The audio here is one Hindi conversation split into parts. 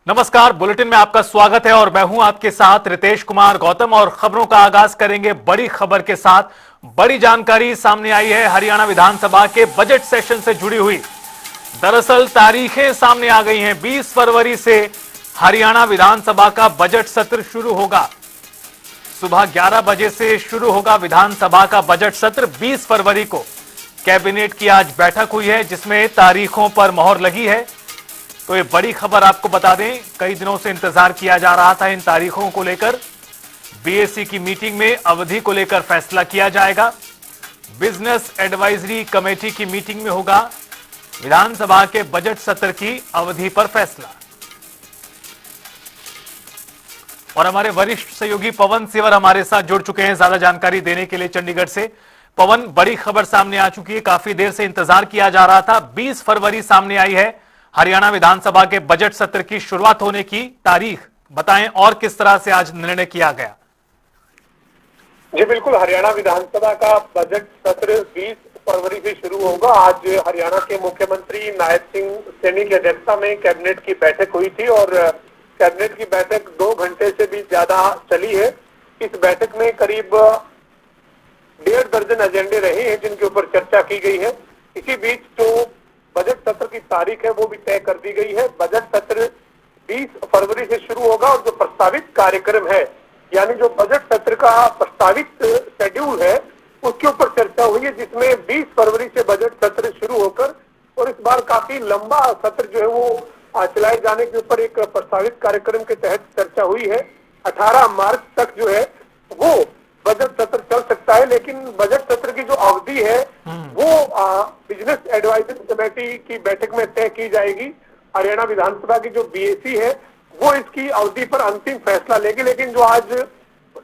नमस्कार, बुलेटिन में आपका स्वागत है और मैं हूं आपके साथ रितेश कुमार गौतम। और खबरों का आगाज करेंगे बड़ी खबर के साथ। बड़ी जानकारी सामने आई है हरियाणा विधानसभा के बजट सेशन से जुड़ी हुई। दरअसल तारीखें सामने आ गई हैं। 20 फरवरी से हरियाणा विधानसभा का बजट सत्र शुरू होगा। सुबह 11 बजे से शुरू होगा विधानसभा का बजट सत्र। 20 फरवरी को कैबिनेट की आज बैठक हुई है जिसमें तारीखों पर मोहर लगी है। तो ये बड़ी खबर आपको बता दें, कई दिनों से इंतजार किया जा रहा था इन तारीखों को लेकर। बीएसी की मीटिंग में अवधि को लेकर फैसला किया जाएगा। बिजनेस एडवाइजरी कमेटी की मीटिंग में होगा विधानसभा के बजट सत्र की अवधि पर फैसला। और हमारे वरिष्ठ सहयोगी पवन सिवर हमारे साथ जुड़ चुके हैं ज्यादा जानकारी देने के लिए चंडीगढ़ से। पवन, बड़ी खबर सामने आ चुकी है, काफी देर से इंतजार किया जा रहा था। 20 फरवरी सामने आई है हरियाणा विधानसभा के बजट सत्र की शुरुआत होने की तारीख। बताएं और किस तरह से आज निर्णय किया गया। जी बिल्कुल, हरियाणा विधानसभा का बजट सत्र 20 फरवरी से शुरू होगा। आज हरियाणा के मुख्यमंत्री नायब सिंह सैनी की अध्यक्षता में कैबिनेट की बैठक हुई थी और कैबिनेट की बैठक 2 घंटे से भी ज्यादा चली है। इस बैठक में करीब 1.5 दर्जन एजेंडे रहे हैं जिनके ऊपर चर्चा की गई है। इसी बीच जो बजट सत्र की तारीख है वो भी तय कर दी गई है। बजट सत्र 20 फरवरी से शुरू होगा और जो प्रस्तावित कार्यक्रम है, यानी जो बजट सत्र का प्रस्तावित शेड्यूल है, उसके ऊपर चर्चा हुई है, जिसमें 20 फरवरी से बजट सत्र शुरू होकर और इस बार काफी लंबा सत्र जो है वो चलाए जाने के ऊपर एक प्रस्तावित कार्यक्रम के तहत चर्चा हुई है। 18 मार्च तक जो है वो बजट सत्र चल सकता है, लेकिन बजट सत्र की जो अवधि है वो बिजनेस एडवाइजरी कमेटी की बैठक में तय की जाएगी। हरियाणा विधानसभा की जो बीएसी है वो इसकी अवधि पर अंतिम फैसला लेगी, लेकिन जो आज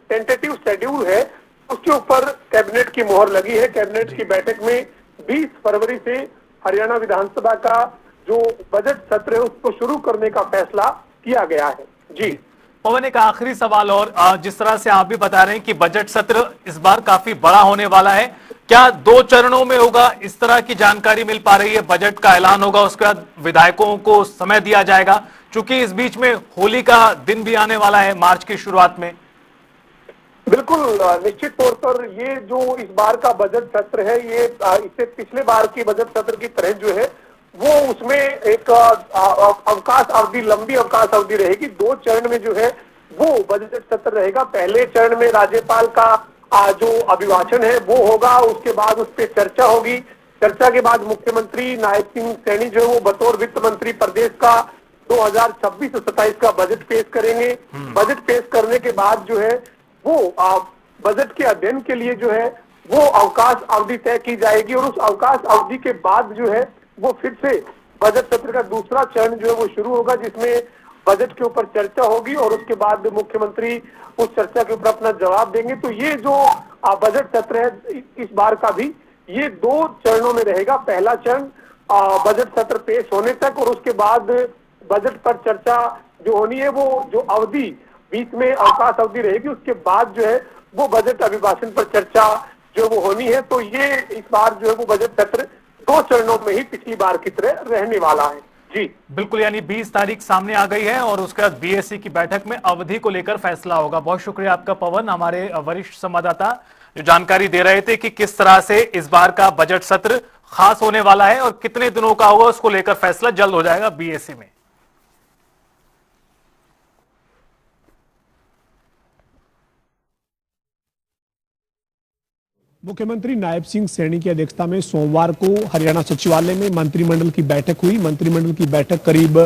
टेंटेटिव शेड्यूल है उसके ऊपर कैबिनेट की मोहर लगी है। कैबिनेट की बैठक में 20 फरवरी से हरियाणा विधानसभा का जो बजट सत्र है उसको शुरू करने का फैसला किया गया है। जी पवन, एक आखिरी सवाल और, जिस तरह से आप भी बता रहे हैं कि बजट सत्र इस बार काफी बड़ा होने वाला है, क्या 2 चरणों में होगा? इस तरह की जानकारी मिल पा रही है। बजट का ऐलान होगा, उसके बाद विधायकों को समय दिया जाएगा, क्योंकि इस बीच में होली का दिन भी आने वाला है मार्च की शुरुआत में। बिल्कुल, निश्चित तौर पर ये जो इस बार का बजट सत्र है ये इससे पिछले बार की बजट सत्र की तरह जो है वो उसमें एक अवकाश अवधि, लंबी अवकाश अवधि रहेगी। 2 चरण में जो है वो बजट सत्र रहेगा। पहले चरण में राज्यपाल का जो अभिभाषण है वो होगा, उसके बाद उस पर चर्चा होगी। चर्चा के बाद मुख्यमंत्री नायब सिंह सैनी जो है वो बतौर वित्त मंत्री प्रदेश का 2026-27 का बजट पेश करेंगे। बजट पेश करने के बाद जो है वो बजट के अध्ययन के लिए जो है वो अवकाश अवधि तय की जाएगी और उस अवकाश अवधि के बाद जो है वो फिर से बजट सत्र का दूसरा चरण जो है वो शुरू होगा, जिसमें बजट के ऊपर चर्चा होगी और उसके बाद मुख्यमंत्री उस चर्चा के ऊपर अपना जवाब देंगे। तो ये जो बजट सत्र है इस बार का भी ये 2 चरणों में रहेगा। पहला चरण बजट सत्र पेश होने तक और उसके बाद बजट पर चर्चा जो होनी है वो जो अवधि बीच में अवकाश अवधि रहेगी, उसके बाद जो है वो बजट अभिभाषण पर चर्चा जो वो होनी है। तो ये इस बार जो है वो बजट सत्र 2 चरणों में ही पिछली बार की तरह रहने वाला है। जी बिल्कुल, यानी 20 तारीख सामने आ गई है और उसके बाद बीएससी की बैठक में अवधि को लेकर फैसला होगा। बहुत शुक्रिया आपका पवन, हमारे वरिष्ठ संवाददाता जो जानकारी दे रहे थे कि किस तरह से इस बार का बजट सत्र खास होने वाला है और कितने दिनों का होगा, उसको लेकर फैसला जल्द हो जाएगा बीएससी में। मुख्यमंत्री नायब सिंह सैनी की अध्यक्षता में सोमवार को हरियाणा सचिवालय में मंत्रिमंडल की बैठक हुई। मंत्रिमंडल की बैठक करीब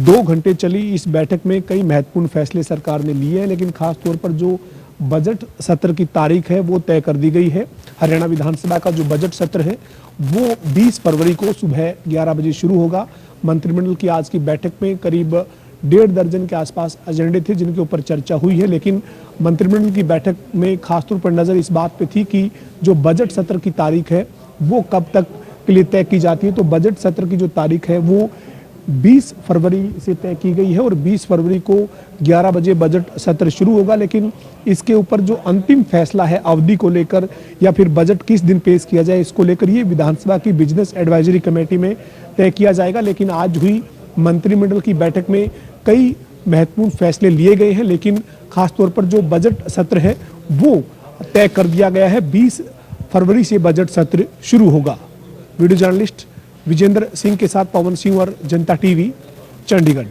2 घंटे चली। इस बैठक में कई महत्वपूर्ण फैसले सरकार ने लिए हैं, लेकिन खास तौर पर जो बजट सत्र की तारीख है वो तय कर दी गई है। हरियाणा विधानसभा का जो बजट सत्र है वो 20 फरवरी को सुबह 11 बजे शुरू होगा। मंत्रिमंडल की आज की बैठक में करीब 1.5 दर्जन के आसपास एजेंडे थे जिनके ऊपर चर्चा हुई है, लेकिन मंत्रिमंडल की बैठक में खासतौर पर नजर इस बात पे थी कि जो बजट सत्र की तारीख है वो कब तक के लिए तय की जाती है। तो बजट सत्र की जो तारीख है वो 20 फरवरी से तय की गई है और 20 फरवरी को 11 बजे बजट सत्र शुरू होगा, लेकिन इसके ऊपर जो अंतिम फैसला है अवधि को लेकर या फिर बजट किस दिन पेश किया जाए इसको लेकर ये विधानसभा की बिजनेस एडवाइजरी कमेटी में तय किया जाएगा। लेकिन आज हुई मंत्रिमंडल की बैठक में कई महत्वपूर्ण फैसले लिए गए हैं, लेकिन खासतौर पर जो बजट सत्र है वो तय कर दिया गया है। 20 फरवरी से बजट सत्र शुरू होगा। वीडियो जर्नलिस्ट विजेंद्र सिंह के साथ पवन सिंह और जनता टीवी, चंडीगढ़।